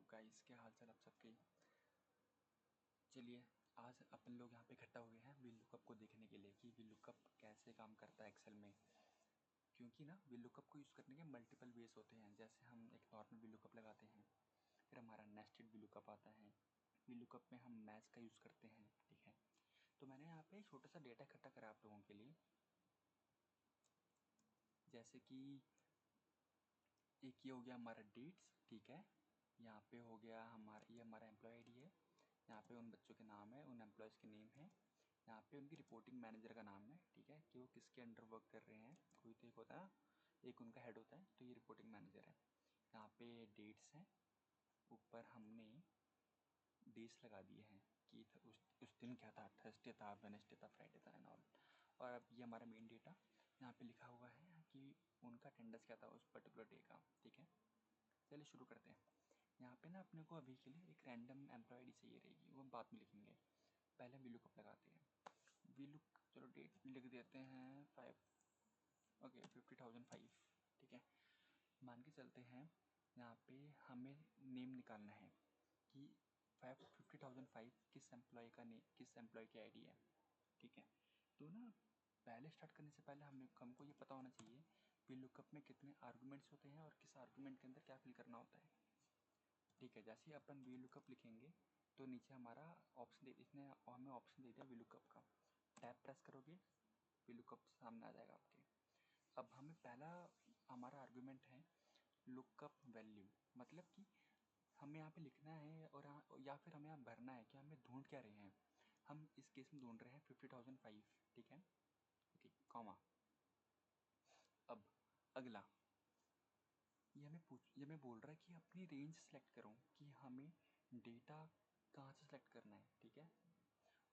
Guys, क्या हाल चाल आप सबके। चलिए, आज अपन लोग यहाँ पे इकट्ठा हुए हैं वी लुकअप को देखने के लिए कि वी लुकअप कैसे काम करता है एक्सेल में। क्योंकि ना वी लुकअप को यूज़ करने के मल्टीपल वेज होते हैं। जैसे हम एक नॉर्मल वी लुकअप लगाते हैं, फिर हमारा नेस्टेड वी लुकअप आता है। वी लुकअप में हम मैच का यूज़ करते हैं, ठीक है। तो मैंने यहाँ पे एक छोटा सा डेटा इकट्ठा करा आप लोगों के लिए। जैसे कि एक ये हो गया हमारा डेट्स, ठीक है। यहाँ पे हो गया हमारा, ये हमारा एम्प्लॉय आईडी है। यहाँ पे उन बच्चों के नाम है, उन एम्प्लॉयज़ के नेम है। यहाँ पे उनकी रिपोर्टिंग मैनेजर का नाम है, ठीक है, कि वो किसके अंडर वर्क कर रहे हैं। कोई तो एक होता है, एक उनका हेड होता है, तो ये रिपोर्टिंग मैनेजर है। यहाँ पे डेट्स हैं, ऊपर हमने डेज लगा दिए हैं कि उस दिन क्या था, थर्सडे था, वेडनेसडे था, फ्राइडे था एंड ऑल। और अब ये हमारा मेन डेटा यहाँ पे लिखा हुआ है कि उनका अटेंडेंस क्या था उस पर्टिकुलर डे का, ठीक है। चलिए शुरू करते हैं। यहाँ पे ना अपने को अभी के लिए एक रैंडम एम्प्लॉय आईडी चाहिए रहेगी, वो हम बाद में लिखेंगे। पहले वी लुकअप लगाते हैं। वी लुक, चलो डेट लिख देते हैं 5, ओके 50,005, ठीक है। मान के चलते हैं यहाँ पे हमें नेम निकालना है कि 50,005 किस एम्प्लॉय का किस एम्प्लॉय की आईडी है, ठीक है। तो ना पहले स्टार्ट करने से पहले हमको ये पता होना चाहिए वी लुकअप में कितने आर्गूमेंट्स होते हैं और किस आर्गूमेंट के अंदर क्या फिल करना होता है, ठीक है। जैसे ही अपन वी लुकअप लिखेंगे तो नीचे हमारा ऑप्शन दे, इसने हमें ऑप्शन दे दिया वी लुकअप का। टैब प्रेस करोगे, वी लुकअप सामने आ जाएगा आपके। अब हमें पहला हमारा आर्गुमेंट है लुकअप वैल्यू, मतलब कि हमें यहाँ पे लिखना है और या फिर हमें यहाँ भरना है कि हमें ढूंढ क्या रहे हैं। हम इस केस में ढूंढ रहे हैं 50,005, ठीक है, ओके, कॉमा। अब अगला ये हमें बोल रहा है कि अपनी रेंज सेलेक्ट करो कि हमें डेटा कहाँ से सेलेक्ट करना है, ठीक है।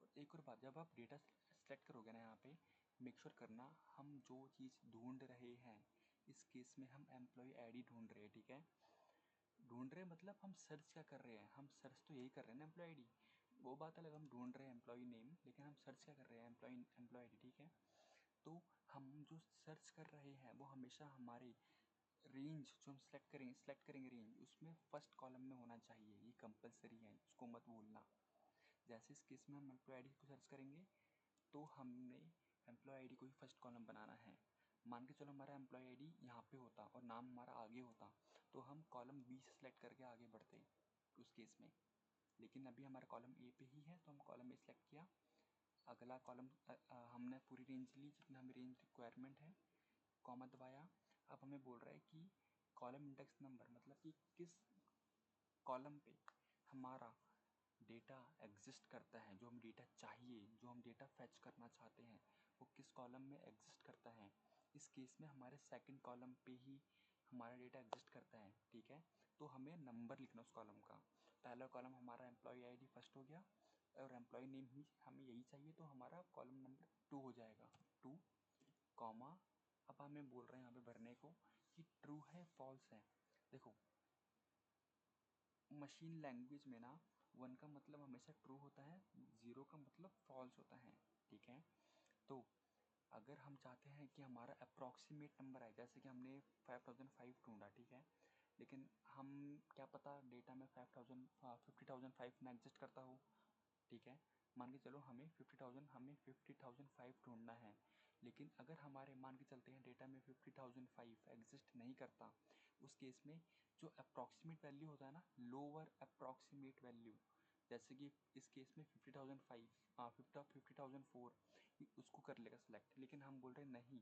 और एक और बात, जब आप डेटा सेलेक्ट करोगे ना, यहाँ पे मेक श्योर करना हम जो चीज़ ढूंढ रहे हैं, इस केस में हम एम्प्लॉय आईडी ढूंढ रहे हैं, ठीक है। ढूंढ रहे मतलब हम सर्च क्या कर रहे हैं, हम सर्च तो यही कर रहे हैं ना एम्प्लॉय आईडी। वो बात अलग, हम ढूंढ रहे हैं एम्प्लॉय नेम, लेकिन हम सर्च क्या कर रहे हैं, एम्प्लॉय आईडी, ठीक है। तो हम जो सर्च कर रहे हैं वो हमेशा हमारे रेंज जो हम सेलेक्ट करेंगे रेंज, उसमें फर्स्ट कॉलम में होना चाहिए। ये कंपलसरी है, उसको मत भूलना। जैसे इस केस में हम एम्प्लॉय आईडी को सर्च करेंगे तो हमने एम्प्लॉय आईडी को ही फर्स्ट कॉलम बनाना है। मान के चलो हमारा एम्प्लॉय आईडी यहाँ पे होता और नाम हमारा आगे होता, तो हम कॉलम बी से सेलेक्ट करके आगे बढ़ते उस केस में। लेकिन अभी हमारा कॉलम ए पे ही है, तो हम कॉलम ए सेलेक्ट किया। अगला कॉलम हमने पूरी रेंज ली जितना हमें रेंज रिक्वायरमेंट है, कॉमा दबाया। अब हमें बोल रहा है कि कॉलम इंडेक्स नंबर, मतलब कि किस कॉलम पे हमारा डेटा एग्जिस्ट करता है, जो हम डेटा चाहिए, जो हम डेटा फैच करना चाहते हैं, वो किस कॉलम में एग्जिस्ट करता है। इस केस में हमारे सेकंड कॉलम पे ही हमारा डेटा एग्जिस्ट करता है, ठीक है। तो हमें नंबर लिखना उस कॉलम का। पहला कॉलम हमारा एम्प्लॉय आईडी फर्स्ट हो गया और एम्प्लॉय नेम ही हमें यही चाहिए, तो हमारा कॉलम नंबर 2 हो जाएगा, 2, कॉमा। अब हमें बोल रहे हैं यहाँ पे भरने को कि ट्रू है फॉल्स है। देखो, मशीन लैंग्वेज में ना 1 का मतलब हमेशा ट्रू होता है, 0 का मतलब फॉल्स होता है, ठीक है। तो अगर हम चाहते हैं कि हमारा अप्रॉक्सीमेट नंबर आए, जैसे कि हमने 5005 ढूंढा, ठीक है, लेकिन हम क्या पता डेटा में 5005 ना एग्जिस्ट करता हो, ठीक है। मान के चलो हमें 50,005 ढूंढना है, लेकिन अगर हमारे मान के चलते हैं डेटा में 50,005 एग्जिस्ट नहीं करता, उस केस में जो अप्रॉक्सीमेट वैल्यू होता है ना, लोअर अप्रॉक्सीमेट वैल्यू, जैसे कि इस केस में 50,005, 50,004, उसको कर लेगा सेलेक्ट। लेकिन हम बोल रहे हैं नहीं,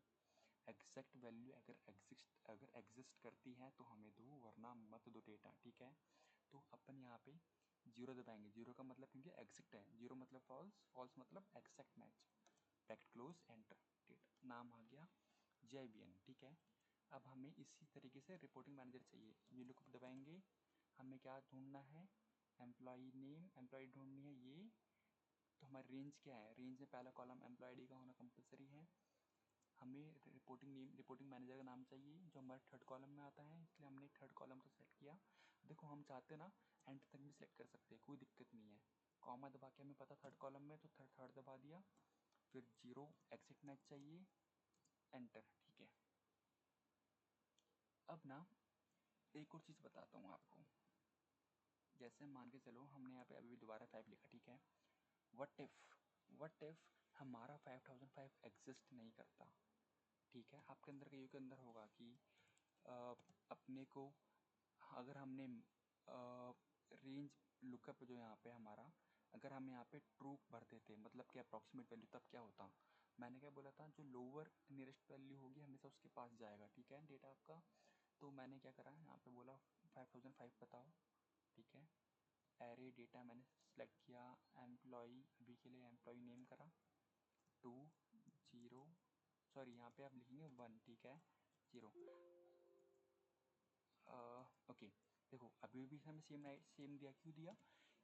एग्जैक्ट वैल्यू अगर एग्जिस्ट करती है तो हमें दो, वरना मत दो डेटा, ठीक है। तो अपन यहाँ पे 0 दबाएंगे। 0 का मतलब क्योंकि एग्जैक्ट है, 0 मतलब फॉल्स, फॉल्स मतलब exact match. Bracket close, enter, date, नाम आ गया JIBN, ठीक है। अब हमें इसी तरीके से रिपोर्टिंग मैनेजर चाहिए। ये लुकअप दबाएंगे, हमें क्या ढूंढना है, एम्प्लॉय नेम, एम्प्लॉय ढूंढनी है ये। तो हमारी रेंज क्या है, रेंज में पहला कॉलम एम्प्लॉय आईडी का होना कंपलसरी है। हमें रिपोर्टिंग मैनेजर का नाम चाहिए जो हमारे थर्ड कॉलम में आता है, इसलिए हमने थर्ड कॉलम तो सेलेक्ट किया। देखो, हम चाहते ना एंड तक भी सिलेक्ट कर सकते हैं, कोई दिक्कत नहीं है। कॉमा दबा के हमें पता थर्ड कॉलम में, तो थर्ड दबा दिया। फिर 0 एग्जिट मैच चाहिए, एंटर, ठीक है। अब ना एक और चीज़ बताता हूँ आपको। जैसे मान के चलो हमने यहाँ पे अभी दोबारा 5 लिखा, ठीक है। वट इफ़ हमारा 5005 एग्जिस्ट नहीं करता, ठीक है। आपके अंदर के अंदर होगा कि अपने को अगर हमने रेंज लुकअप जो यहाँ पे हमारा, अगर हम यहाँ पे ट्रू भर देते मतलब कि अप्रॉक्सीमेट वैल्यू, तब क्या होता। मैंने क्या बोला था, जो लोअर नियरेस्ट वैल्यू होगी हमेशा उसके पास जाएगा, ठीक है, डेटा आपका। तो मैंने क्या करा, यहाँ पे बोला 5005 बताओ, ठीक है। एरे डेटा मैंने सेलेक्ट किया, एम्प्लॉई अभी के लिए एम्प्लॉई नेम करा 2 0, सॉरी यहाँ पे आप लिखेंगे 1, ठीक है, 0। ओके, देखो अभी भी हमें सेम दिया, क्यों दिया,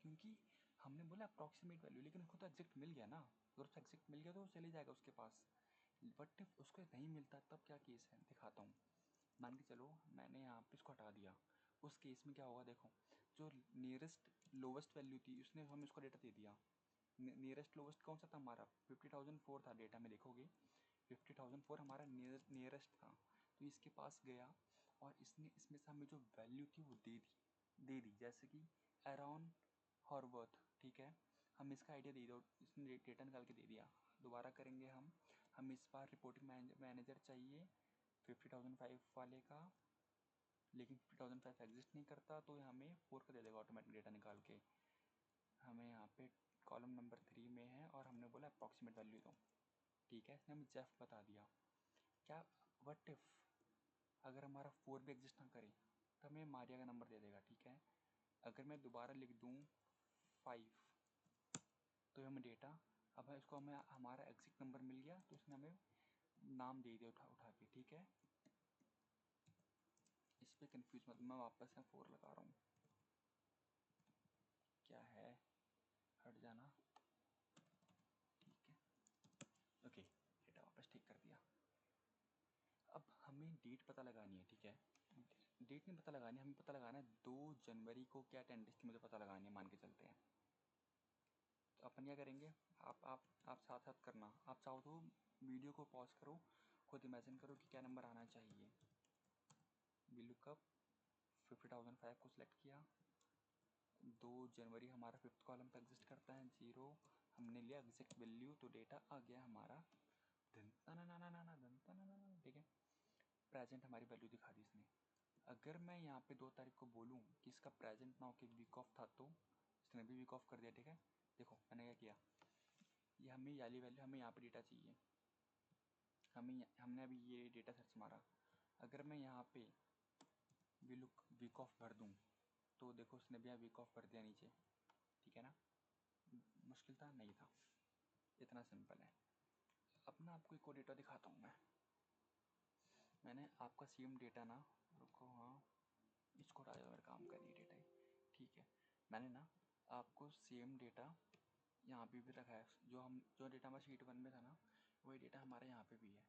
क्योंकि हमने बोला अप्रॉक्सीमेट वैल्यू, लेकिन उसको तो एग्जैक्ट मिल गया ना। अगर उसको एग्जैक्ट मिल गया तो वो चले जाएगा उसके पास। बट इफ उसको नहीं मिलता तब क्या केस है, दिखाता हूँ। मान के चलो मैंने यहाँ पे इसको हटा दिया, उस केस में क्या होगा देखो, जो नियरेस्ट लोवेस्ट वैल्यू थी उसने हमें उसको डेटा दे दिया। नियरेस्ट लोवेस्ट कौन सा था हमारा, 50,004 था, डेटा में देखोगे 50,004 हमारा नियरेस्ट था। तो इसके पास गया और इसने इसमें से हमें जो वैल्यू थी वो दे दी जैसे कि अराउंड हॉरवर्थ, ठीक है। हम इसका आइडिया दे दो, इसने डेटा निकाल के दे दिया। दोबारा करेंगे हम इस बार रिपोर्टिंग मैनेजर चाहिए 50,005 वाले का, लेकिन 50,005 एग्जिस्ट नहीं करता, तो हमें 4 का दे देगा ऑटोमेटिक डेटा निकाल के। हमें यहाँ पे कॉलम नंबर 3 में है और हमने बोला अप्रॉक्सीमेट वैल्यू दो, ठीक है। इसने हमें जेफ बता दिया। क्या वट इफ़ अगर हमारा 4 भी एग्जिस्ट ना करे तो हमें मारिया का नंबर दे देगा, ठीक है। अगर मैं दोबारा लिख दूँ 5 तो हमें डेटा, अब इसको हमें हमारा एग्जिट नंबर मिल गया, तो इसने हमें नाम दे दिया उठा के, ठीक है। इस पर कन्फ्यूज मत, मैं वापस से 4 लगा रहा हूँ, क्या है, हट जाना, ठीक है, ओके, डेटा वापस ठीक कर दिया। अब हमें डेट पता लगानी है, ठीक है। डेट नहीं पता लगानी, हमें पता लगाना है 2 जनवरी को क्या अटेंडेंस थी, मुझे पता लगानी है, मान के चलते हैं। तो अपन क्या करेंगे, आप साथ साथ करना, आप चाहो तो वीडियो को पॉज करो, खुद इमेजिन करो कि क्या नंबर आना चाहिए। वी लुकअप 50,005 को सिलेक्ट किया, 2 जनवरी हमारा 5th कॉलम पर एग्जिस्ट करता है, 0 हमने लिया एग्जैक्ट वैल्यू, तो डेटा आ गया हमारा धन ना, ठीक है। प्रेजेंट हमारी वैल्यू दिखा दी इसने। अगर मैं यहाँ पे 2 तारीख को बोलूँ कि इसका प्रेजेंट ना हो कि वीक ऑफ था, तो इसने भी वीक ऑफ कर दिया, ठीक है। देखो मैंने क्या किया, ये हमें वाली वैल्यू हमें यहाँ पे डेटा चाहिए, हमने अभी ये डेटा सर्च मारा। अगर मैं यहाँ पे वीक ऑफ भर दूँ तो देखो उसने भी यहाँ वीक ऑफ भर दिया नीचे, ठीक है ना। मुश्किल था, नहीं था, इतना सिंपल है। अब ना आपको एक और डेटा दिखाता हूँ मैंने आपका सेम डेटा ना, रुको, हाँ इसको हटा दो, मेरा काम कर रही है डेटा ही, ठीक है। मैंने ना आपको सेम डेटा यहाँ पे भी रखा है, जो डेटा हमारा शीट 1 में था ना, वही डेटा हमारे यहाँ पे भी है।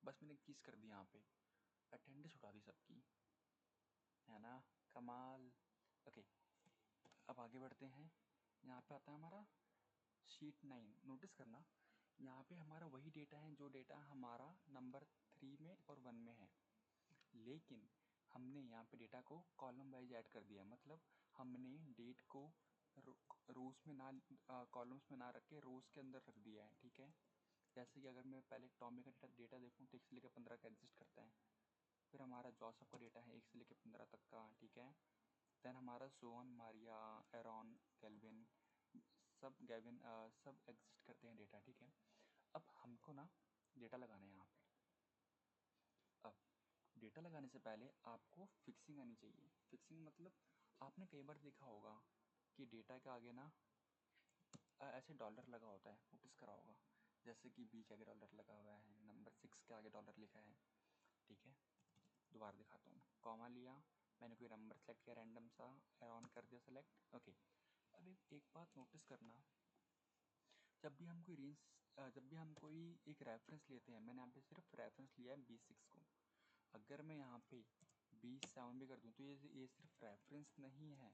बस मैंने किस कर दी, यहाँ पे अटेंडेंस उठा दी सबकी, है ना, कमाल। ओके, अब आगे बढ़ते हैं। यहाँ पे आता है हमारा शीट 9, नोटिस करना यहाँ पे हमारा वही डेटा है जो डेटा हमारा नंबर 3 में और 1 में है, लेकिन हमने यहाँ पे डेटा को कॉलम वाइज ऐड कर दिया। मतलब हमने डेट को रोज में ना, कॉलम्स में ना रख के रोज के अंदर रख दिया है, ठीक है। जैसे कि अगर मैं पहले टॉमी का डेटा देखूँ तो 1 से लेकर 15 का एग्जिस्ट करता है। फिर हमारा जोसेफ का डेटा है 1 से लेकर 15 तक का, ठीक है। देन हमारा सोन, मारिया, एरॉन, कैल्विन, सब एग्जिस्ट करते हैं डेटा, ठीक है। अब हमको ना डेटा लगाना है यहाँ पे। अब डेटा लगाने से पहले आपको फिक्सिंग आनी चाहिए। फिक्सिंग मतलब आपने कई बार देखा होगा कि डेटा के आगे ना ऐसे डॉलर लगा होता है, नोटिस करा होगा, जैसे कि बी के आगे डॉलर लगा हुआ है, नंबर 6 के आगे डॉलर लिखा है, ठीक है। दोबारा दिखाता हूँ, कॉमा लिया, मैंने कोई नंबर सेलेक्ट किया रैंडम सा, अराउंड कर दिया सेलेक्ट, ओके। अब एक बात नोटिस करना, जब भी हम कोई एक रेफरेंस लेते हैं, मैंने यहाँ पे सिर्फ रेफरेंस लिया है B6 को। अगर मैं यहाँ पे B7 भी कर दूँ तो ये सिर्फ रेफरेंस नहीं है,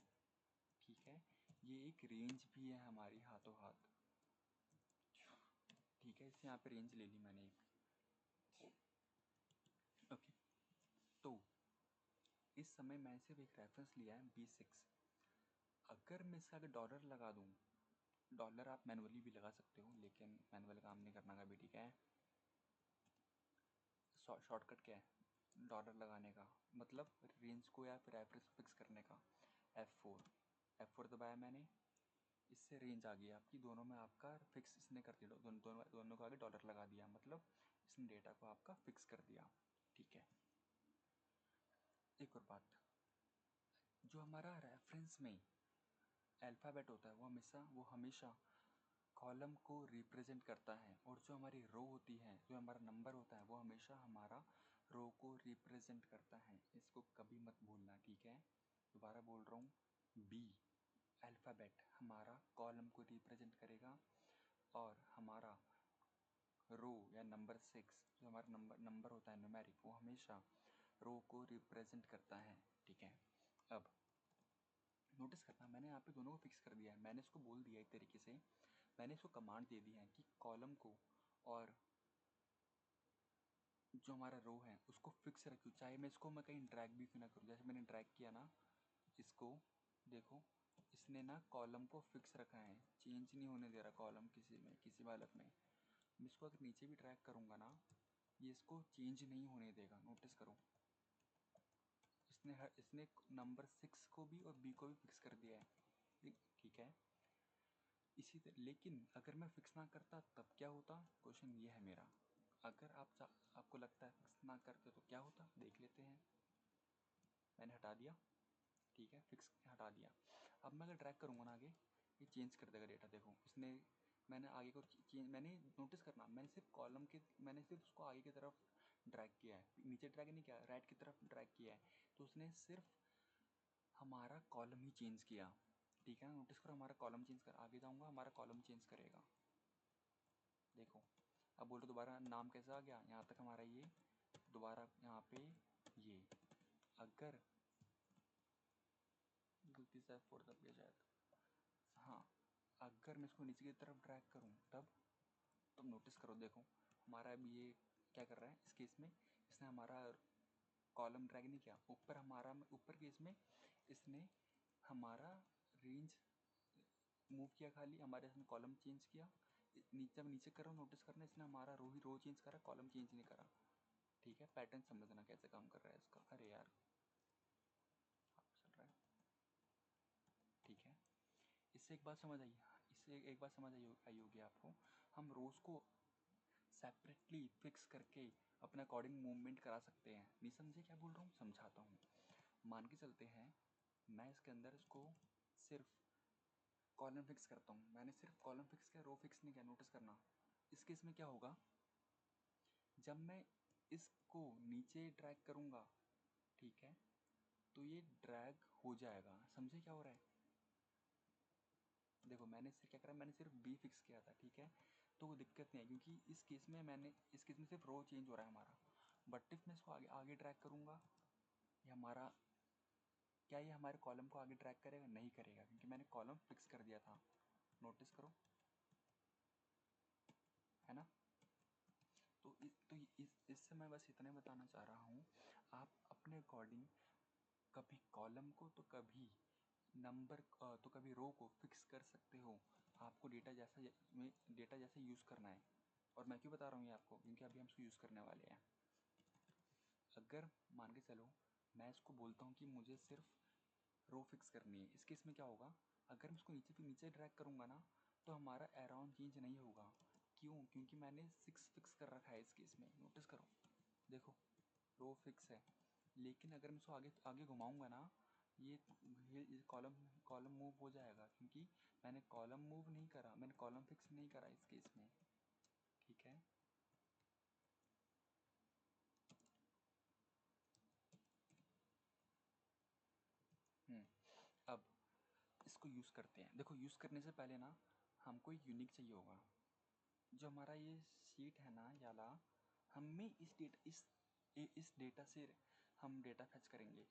ठीक है, ये एक रेंज भी है हमारी हाथों हाथ, ठीक है। इससे यहाँ पे रेंज ले ली मैंने एक, ओके। तो इस समय मैंने सिर्फ एक रेफरेंस लिया है B6। अगर मैं इसका आगे डॉलर लगा दूँ, डॉलर आप मैनुअली भी लगा सकते हो, लेकिन मैनुअल काम नहीं करना कभी, ठीक है। शॉर्टकट क्या है डॉलर लगाने का, मतलब रेंज को या फिर एवरेज फिक्स करने का। F4 दबाया मैंने, इससे रेंज आ गई आपकी, दोनों में आपका फिक्स इसने कर दिया, दोनों को आगे डॉलर लगा दिया, मतलब इसने डेटा को आपका फिक्स कर दिया, ठीक है। एक और बात, जो हमारा रेफरेंस में अल्फ़ाबेट होता है वो हमेशा कॉलम को रिप्रेजेंट करता है, और जो हमारी रो होती है, जो हमारा नंबर होता है, वो हमेशा हमारा रो को रिप्रेजेंट करता है। इसको कभी मत भूलना, ठीक है। दोबारा बोल रहा हूँ, बी अल्फ़ाबेट हमारा कॉलम को रिप्रेजेंट करेगा, और हमारा रो या नंबर 6 जो हमारा नंबर होता है न्यूमेरिक, वो हमेशा रो को रिप्रेजेंट करता है, ठीक है। अब नोटिस करना, मैंने यहाँ पे दोनों को फिक्स कर दिया है, मैंने इसको बोल दिया एक तरीके से, मैंने इसको कमांड दे दी है कि कॉलम को और जो हमारा रो है उसको फिक्स रखूँ, चाहे मैं कहीं ड्रैग भी क्यों ना करूँ। जैसे मैंने ड्रैग किया ना इसको, देखो इसने ना कॉलम को फिक्स रखा है, चेंज नहीं होने दे रहा कॉलम किसी भी हालत में। मैं इसको अगर नीचे भी ड्रैग करूँगा ना, ये इसको चेंज नहीं होने देगा, नोटिस करो। इसने नंबर 6 को भी और बी को भी फिक्स कर दिया है, ठीक है। इसी तरह, लेकिन अगर मैं फिक्स ना करता तब क्या होता, क्वेश्चन ये है मेरा। अगर आपको लगता है फिक्स ना करते तो क्या होता, देख लेते हैं। मैंने हटा दिया, ठीक है, फिक्स हटा दिया। अब मैं अगर ड्रैग करूँगा ना आगे, ये चेंज कर देगा डेटा। देखो इसने, मैंने आगे को चेंज, मैंने नोटिस करना, मैंने सिर्फ उसको आगे की तरफ ड्रैग किया है, नीचे ड्रैग नहीं किया, राइट की तरफ ड्रैग किया है, तो उसने सिर्फ हमारा कॉलम ही चेंज किया, ठीक है। नोटिस करो, हमारा कॉलम चेंज कर, आगे जाऊँगा हमारा कॉलम चेंज करेगा, देखो। अब बोलो दोबारा नाम कैसा आ गया, यहाँ तक हमारा ये, दोबारा यहाँ पे ये, अगर गलती से F4 दब गया शायद, हाँ, अगर मैं इसको नीचे की तरफ ड्रैग करूँ तब नोटिस करो, देखो हमारा अभी ये क्या कर रहा है, इस केस में इसने हमारा कॉलम ड्रैग नहीं किया, ऊपर केस में इसने हमारा रेंज मूव किया, खाली हमारे इसने कॉलम चेंज किया। जब नीचे कर रहा हूँ नोटिस करना, इसने हमारा रो चेंज करा, कॉलम चेंज नहीं करा, ठीक है। पैटर्न समझना कैसे काम कर रहा है इसका, अरे यार चल रहा है, ठीक है। इससे एक बात समझ आई होगी आपको, हम रोज़ को सेपरेटली फिक्स करके अपने अकॉर्डिंग मूवमेंट करा सकते हैं। नहीं समझे क्या बोल रहा हूँ, समझाता हूँ। मान के चलते हैं मैं इसके अंदर इसको सिर्फ कॉलम फिक्स करता हूँ, मैंने सिर्फ कॉलम फिक्स किया, रो फिक्स नहीं किया, नोटिस करना। इस केस में क्या होगा, जब मैं इसको नीचे ड्रैग करूँगा, ठीक है, तो ये ड्रैग हो जाएगा, समझे क्या हो रहा है। देखो मैंने इससे क्या करा, मैंने सिर्फ बी फिक्स किया था, ठीक है, तो वो दिक्कत नहीं है, क्योंकि इस केस में सिर्फ रो चेंज हो रहा है हमारा। बट इफ मैं इसको आगे ड्रैग करूँगा, ये हमारा क्या, ये हमारे कॉलम को आगे ड्रैग करेगा, नहीं करेगा, क्योंकि मैंने कॉलम फिक्स कर दिया था, नोटिस करो, है ना। तो इससे मैं बस इतने बताना चाह रहा हूँ, आप अपने अकॉर्डिंग कभी कॉलम को तो कभी तो कभी रो को फिक्स कर सकते हो। आपको डेटा जैसे यूज़ करना है। और मैं क्यों बता रहा हूँ ये आपको, क्योंकि अभी हम इसको यूज़ करने वाले हैं। अगर मान के चलो मैं इसको बोलता हूँ कि मुझे सिर्फ रो फिक्स करनी है, इस केस में क्या होगा, अगर मैं इसको नीचे ड्रैग करूँगा ना, तो हमारा अराउंड चेंज नहीं होगा। क्यों, क्योंकि मैंने 6 फिक्स कर रखा है इस केस में, नोटिस करो, देखो रो फिक्स है। लेकिन अगर मैं इसको आगे आगे घुमाऊँगा ना, ये कॉलम मूव हो जाएगा, क्योंकि मैंने कॉलम मूव नहीं करा, मैंने कॉलम फिक्स नहीं करा इस केस में, ठीक है। अब इसको यूज़ करते हैं। देखो यूज़ करने से पहले ना हमको एक यूनिक चाहिए होगा। जो हमारा ये शीट है ना याला, हमें इस डेटा से हम डेटा फैच करेंगे,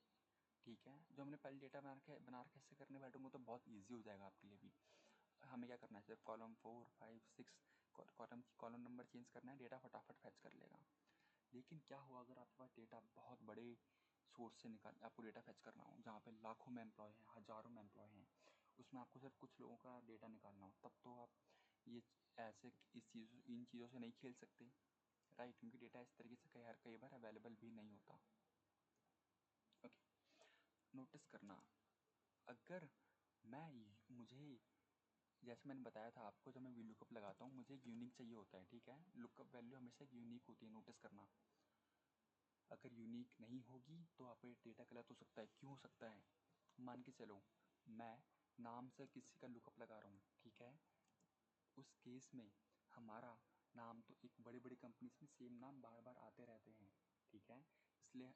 ठीक है। जो हमने पहले डेटा बना रखे इससे करने बैठूंगा तो बहुत ईजी हो जाएगा आपके लिए भी। हमें क्या करना है, सिर्फ कॉलम 4, 5, 6 कॉलम नंबर चेंज करना है, डेटा फटाफट फैच कर लेगा। लेकिन क्या हुआ अगर आपके पास डेटा बहुत बड़े सोर्स से आपको डेटा फैच करना हो, जहाँ पे लाखों में एम्प्लॉय हैं, हज़ारों में एम्प्लॉय हैं, उसमें आपको सिर्फ कुछ लोगों का डेटा निकालना हो, तब तो आप ये ऐसे इन चीज़ों से नहीं खेल सकते, राइट, क्योंकि डेटा इस तरीके से कई बार अवेलेबल भी नहीं होता। ओके, नोटिस करना, अगर मुझे जैसे मैंने बताया था आपको, जब मैं वी लुकअप लगाता हूँ मुझे एक यूनिक चाहिए होता है, ठीक है। लुकअप वैल्यू हमेशा एक यूनिक होती है, नोटिस करना। अगर यूनिक नहीं होगी तो आपका डेटा गलत हो सकता है। क्यों हो सकता है? मान के चलो मैं नाम से किसी का लुकअप लगा रहा हूँ, ठीक है। उस केस में हमारा नाम तो एक बड़ी बड़ी कंपनीज में सेम नाम बार बार आते रहते हैं, ठीक है।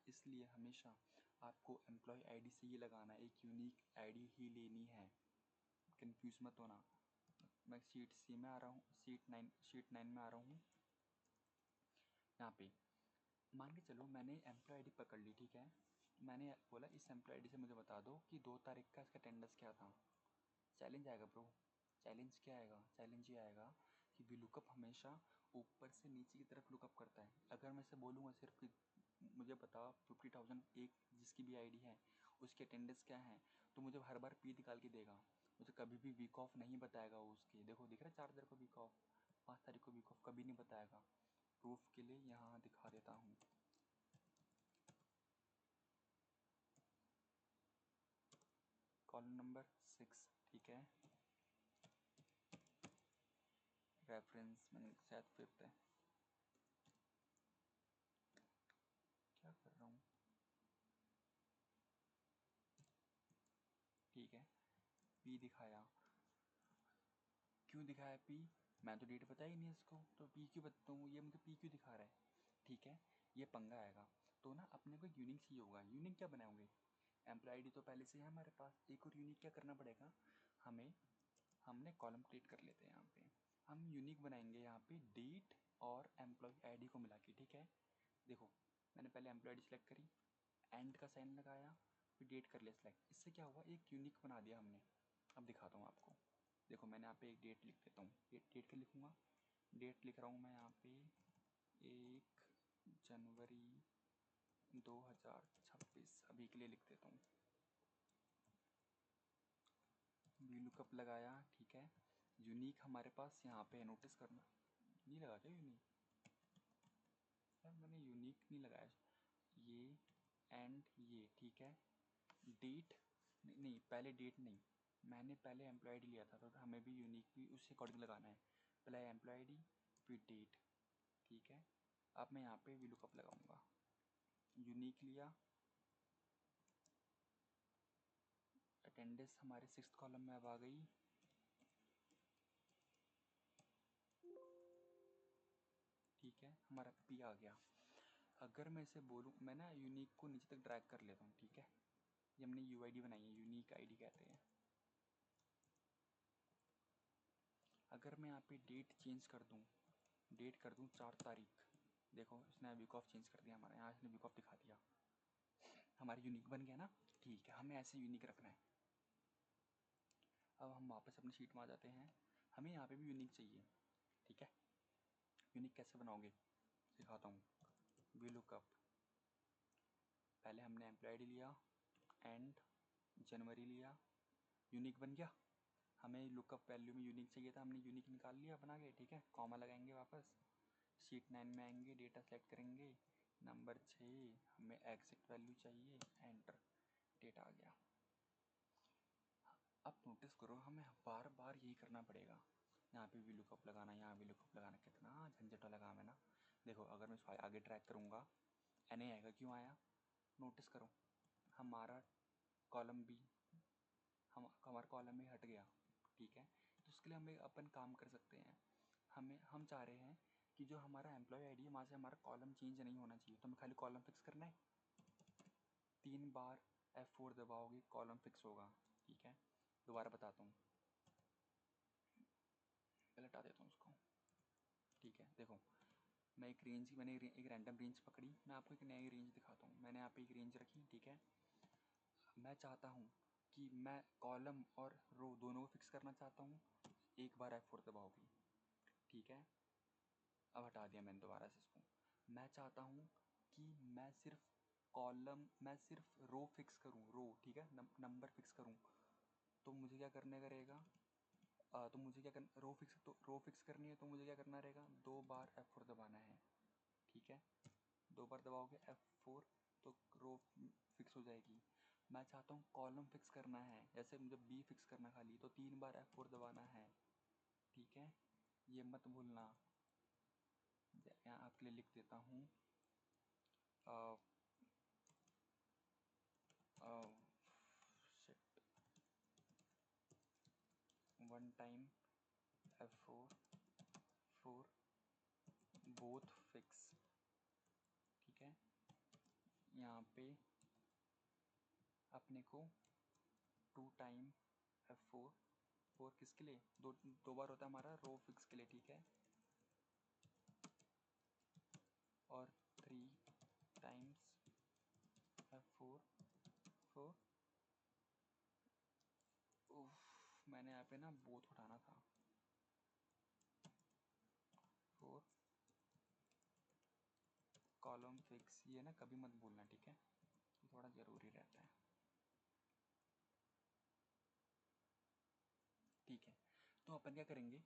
इसलिए हमेशा आपको एम्प्लॉय आईडी से ये लगाना है, एक यूनिक आईडी ही लेनी है, कंफ्यूज मत होना। मैं शीट सी में आ रहा हूँ, शीट 9 में आ रहा हूँ। यहाँ पे मान के चलो मैंने एम्प्लॉय आईडी पकड़ ली, ठीक है। मैंने बोला इस एम्प्लॉय आईडी से मुझे बता दो कि 2 तारीख का इसका अटेंडेंस क्या था। चैलेंज आएगा ब्रो, चैलेंज क्या आएगा? चैलेंज ये आएगा कि वी लुकअप हमेशा ऊपर से नीचे की तरफ लुकअप करता है। अगर मैं इसे बोलूँगा सिर्फ कि मुझे बता 50,000 एक जिसकी भी आईडी है उसके अटेंडेंस क्या है, तो मुझे हर बार पी निकाल के देगा, मुझे कभी भी वीक ऑफ नहीं बताएगा उसके। देखो दिख रहा है 4 तारीख को वीक ऑफ, 5 तारीख को वीक ऑफ, कभी नहीं बताएगा। प्रूफ के लिए यहाँ दिखा देता हूँ। कॉलम नंबर 6, ठीक है। रेफरेंस मैंने शायद 5th है, क्या कर रहा हूँ, ठीक है। पी दिखाया, क्यों दिखाया पी? मैं तो डेट बताया ही नहीं इसको, तो पी क्यों बताता हूँ, ये मुझे पी क्यों दिखा रहा है, ठीक है। ये पंगा आएगा। तो ना अपने को यूनिक चाहिए होगा। यूनिक क्या बनाओगे? एम्प्लॉय आईडी तो पहले से है हमारे पास, एक और यूनिक क्या करना पड़ेगा हमें। हमने कॉलम क्रिएट कर लेते हैं, यहाँ पे हम यूनिक बनाएंगे, यहाँ पे डेट और एम्प्लॉय आईडी को मिला के, ठीक है। देखो मैंने पहले एम्प्लॉय आईडी सेलेक्ट करी, एंड का साइन लगाया, फिर डेट कर लिया सेलेक्ट। इससे क्या हुआ, एक यूनिक बना दिया हमने। अब दिखाता हूँ आपको। देखो मैंने यहाँ पे एक डेट लिख देता हूँ, डेट क्या लिखूँगा, डेट लिख रहा हूँ मैं यहाँ पे 1 जनवरी 2026, अभी के लिए लिख देता हूँ। वी लुकअप लगाया, ठीक है। यूनिक हमारे पास यहाँ पे नोटिस करना, नहीं लगा क्या यूनिक? यार मैंने यूनिक नहीं लगाया, ये एंड ये, ठीक है। डेट नहीं, पहले डेट नहीं, मैंने पहले एम्प्लॉय आईडी लिया था, तो हमें भी यूनिक भी उससे अकॉर्डिंग लगाना है। पहले एम्प्लॉय आईडी फिर डेट, ठीक है। अब मैं यहाँ पे वी लुकअप लगाऊंगा, यूनिक लिया, अटेंडेंस हमारे 6th कॉलम में अब आ गई, ठीक है। हमारा पी आ गया। अगर मैं इसे बोलूँ, मैं ना यूनिक को नीचे तक ड्रैग कर लेता हूँ, ठीक है। ये हमने यू आई डी बनाई है, यूनिक आई डी कहते हैं। अगर मैं यहाँ पे डेट चेंज कर दूँ, डेट कर दूँ 4 तारीख, देखो इसने वीक ऑफ चेंज कर दिया हमारा, यहाँ इसने वीक ऑफ दिखा दिया, हमारा यूनिक बन गया ना, ठीक है। हमें ऐसे यूनिक रखना है। अब हम वापस अपनी शीट में आ जाते हैं, हमें यहाँ पे भी यूनिक चाहिए, ठीक है। यूनिक कैसे बनाओगे दिखाता हूँ। वी लुकअप, पहले हमने एम्प्लॉय आईडी लिया, एंड जनवरी लिया, यूनिक बन गया। हमें लुकअप वैल्यू में यूनिक चाहिए था, हमने यूनिक निकाल लिया बना के, ठीक है। कॉमा लगाएंगे, वापस शीट 9 में आएंगे, डेटा सेलेक्ट करेंगे, नंबर 6 हमें एग्जैक्ट वैल्यू चाहिए, एंटर, डेटा आ गया। अब नोटिस करो हमें बार बार यही करना पड़ेगा, यहाँ पे भी लुकअप लगाना, यहाँ भी लुकअप लगाना, कितना झंझट वाला काम है ना। देखो अगर मैं इसको आगे ट्रैक करूँगा एन ए आएगा, क्यों आया? नोटिस करो हमारा कॉलम भी, हमारा कॉलम भी हट गया, ठीक है। तो उसके लिए हम अपन काम कर सकते हैं, हम चाह रहे हैं कि जो हमारा एम्प्लॉय आईडी है वहाँ से हमारा कॉलम चेंज नहीं होना चाहिए, तो हमें खाली कॉलम फिक्स करना है। 3 बार F4 दबाओगे कॉलम फिक्स होगा, ठीक है। दोबारा बताता हूँ, पहले हटा देता हूँ उसको, ठीक है। देखो मैं मैंने एक रैंडम रेंज पकड़ी, मैं आपको एक नई रेंज दिखाता हूँ। मैंने यहाँ पे एक रेंज रखी, ठीक है। मैं चाहता हूँ कि मैं कॉलम और रो दोनों को फिक्स करना चाहता हूँ, एक बार F4 दबाओगे, ठीक है। अब हटा दिया मैंने दोबारा से इसको। मैं चाहता हूँ कि मैं सिर्फ रो फिक्स करूँ, रो, ठीक है, नंबर फिक्स करूँ, तो मुझे क्या करने का रहेगा, तो मुझे क्या करना, रो फिक्स करनी है, तो मुझे क्या करना रहेगा, 2 बार F4 दबाना है। ठीक है, 2 बार दबाओगे F4 तो रो फिक्स हो जाएगी। मैं चाहता हूँ कॉलम फिक्स करना है, जैसे मुझे बी फिक्स करना खाली, तो 3 बार F4 दबाना है। ठीक है, ये मत भूलना। यहाँ आपके लिए लिख देता हूँ, one time F4 four both fix. ठीक है, यहाँ पे अपने को 2 टाइम F4, 4 किसके लिए, दो बार होता है हमारा रो फिक्स के लिए। ठीक है, और 3 टाइम्स F4 4। मैंने यहाँ पे ना बोथ उठाना था, 4 कॉलम फिक्स, ये ना कभी मत भूलना। ठीक है, ये थोड़ा ज़रूरी रहता है। ठीक है, तो अपन क्या करेंगे,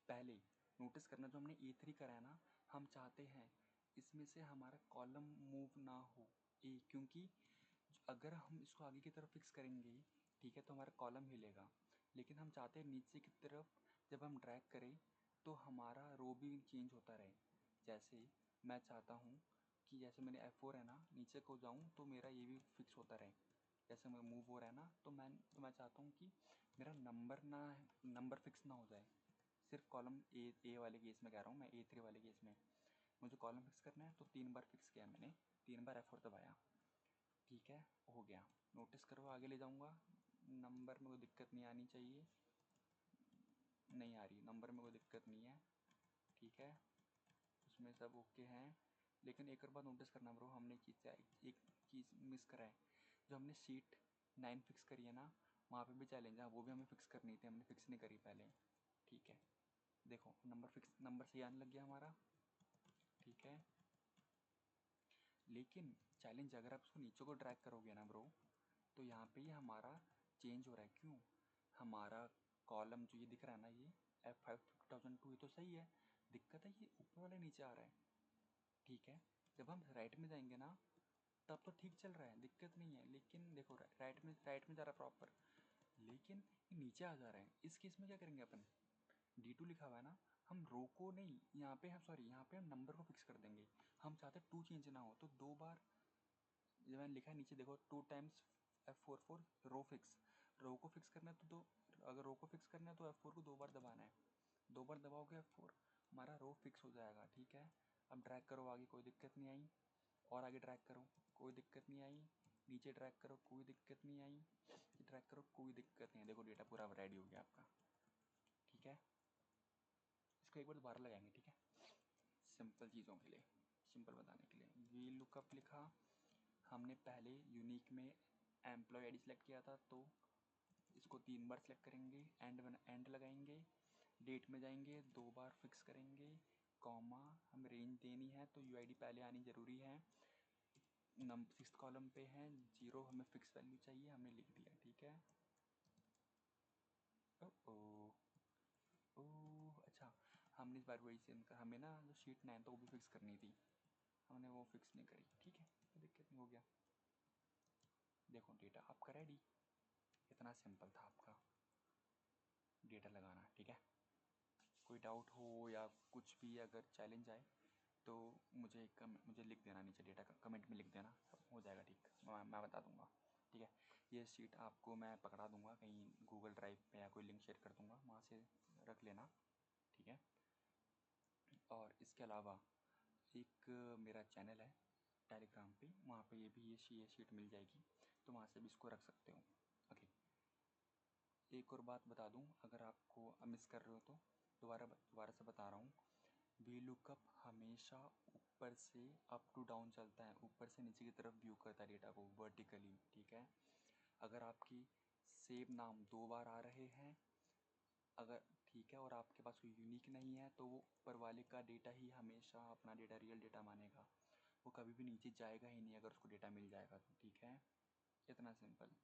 पहले नोटिस करना, जो हमने A3 करा है ना, हम चाहते हैं इसमें से हमारा कॉलम मूव ना हो ए, क्योंकि अगर हम इसको आगे की तरफ फिक्स करेंगे, ठीक है, तो हमारा कॉलम हिलेगा। लेकिन हम चाहते हैं नीचे की तरफ जब हम ड्रैग करें तो हमारा रो भी चेंज होता रहे। जैसे मैं चाहता हूँ कि जैसे मैंने F4 है ना, नीचे को जाऊँ तो मेरा ये भी फिक्स होता रहे। जैसे मैं मूव हो रहा है ना, तो मैं चाहता हूँ कि मेरा नंबर फिक्स ना हो जाए, सिर्फ कॉलम ए वाले केस में कह रहा हूँ मैं, A3 वाले केस में मुझे कॉलम फिक्स करना है, तो 3 बार फिक्स किया मैंने, 3 बार F4 दबाया। ठीक है, हो गया। नोटिस करो, आगे ले जाऊँगा, नंबर में कोई दिक्कत नहीं आनी चाहिए, नहीं आ रही, नंबर में कोई दिक्कत नहीं है। ठीक है, उसमें सब ओके हैं। लेकिन एक और बात नोटिस करना ब्रो, हमने एक चीज़ मिस करा है। जो हमने शीट 9 फिक्स करी है ना, वहाँ पे भी चैलेंज है, वो भी हमें फिक्स करनी थी, हमने फिक्स नहीं करी पहले। ठीक है, देखो नंबर सही आने लग गया हमारा। ठीक है, लेकिन चैलेंज अगर आप उसको नीचे को ड्रैग करोगे ना ब्रो, तो यहाँ पे ये हमारा चेंज हो रहा है। क्यों, हमारा कॉलम जो ये दिख रहा है ना, ये F5 2002, ये तो सही है, दिक्कत है ये ऊपर वाला नीचे आ रहा है। ठीक है, जब हम राइट में जाएंगे ना, तब तो ठीक चल रहा है, दिक्कत नहीं है। लेकिन देखो राइट में जा रहा है प्रॉपर, लेकिन ये नीचे आ जा रहा है। इस केस में क्या करेंगे अपन, D2 लिखा हुआ है ना, हम रो को नहीं, यहाँ पे हम यहाँ पे हम नंबर को फिक्स कर देंगे। हम चाहते हैं 2 चेंज ना हो, तो 2 बार, जब मैंने लिखा है नीचे देखो, 2 टाइम्स F4 4 रो फिक्स। रो को फिक्स करना है तो अगर रो को फिक्स करना है तो F4 को 2 बार दबाना है। 2 बार दबाओगे F4, हमारा रो फिक्स हो जाएगा। ठीक है, अब ड्रैग करो आगे, कोई दिक्कत नहीं आई, और आगे ड्रैग करो, कोई दिक्कत नहीं आई, नीचे ड्रैग करो, कोई दिक्कत नहीं आई, ड्रैग करो, कोई दिक्कत नहीं है। देखो डेटा पूरा रेडी हो गया आपका। ठीक है, इसको एक बार दोबारा लगाएंगे। ठीक है, सिंपल चीज़ों के लिए, सिंपल बताने के लिए, वी लुकअप लिखा हमने पहले, यूनिक में एम्प्लॉय आईडी सेलेक्ट किया था, तो इसको 3 बार सेलेक्ट करेंगे, एंड लगाएंगे, डेट में जाएंगे, 2 बार फिक्स करेंगे, कॉमा, हम रेंज देनी है तो यूआईडी पहले आनी ज़रूरी है। 6th कॉलम पे है 0, हमें फिक्स वैल्यू चाहिए, हमने लिख दिया। ठीक है, ओ अच्छा, हमने इस बार वही सेम कर, हमें ना जो शीट 9 तो वो भी फिक्स करनी थी, हमने वो फिक्स नहीं करी। ठीक है, कोई दिक्कत नहीं, हो गया। देखो डेटा आपका रेडी, इतना सिंपल था आपका डेटा लगाना। ठीक है, कोई डाउट हो या कुछ भी अगर चैलेंज आए तो मुझे लिख देना नीचे, डेटा का कमेंट में लिख देना, सब हो जाएगा ठीक, मैं बता दूंगा। ठीक है, ये शीट आपको मैं पकड़ा दूंगा कहीं गूगल ड्राइव पे, या कोई लिंक शेयर कर दूंगा, वहाँ से रख लेना। ठीक है, और इसके अलावा एक मेरा चैनल है टेलीग्राम पे, वहाँ पे ये शीट मिल जाएगी, तो वहाँ से भी इसको रख सकते हो। ओके, एक और बात बता दूं, अगर आपको मिस कर रहे हो तो दोबारा से बता रहा हूँ, वी लुकअप हमेशा ऊपर से अप टू डाउन चलता है, ऊपर से नीचे की तरफ व्यू करता है डेटा को वर्टिकली। ठीक है, अगर आपकी सेव नाम 2 बार आ रहे हैं, अगर ठीक है, और आपके पास कोई यूनिक नहीं है, तो वो ऊपर वाले का डेटा ही हमेशा अपना डेटा रियल डेटा मानेगा, वो कभी भी नीचे जाएगा ही नहीं अगर उसको डेटा मिल जाएगा तो। ठीक है, इतना सिंपल।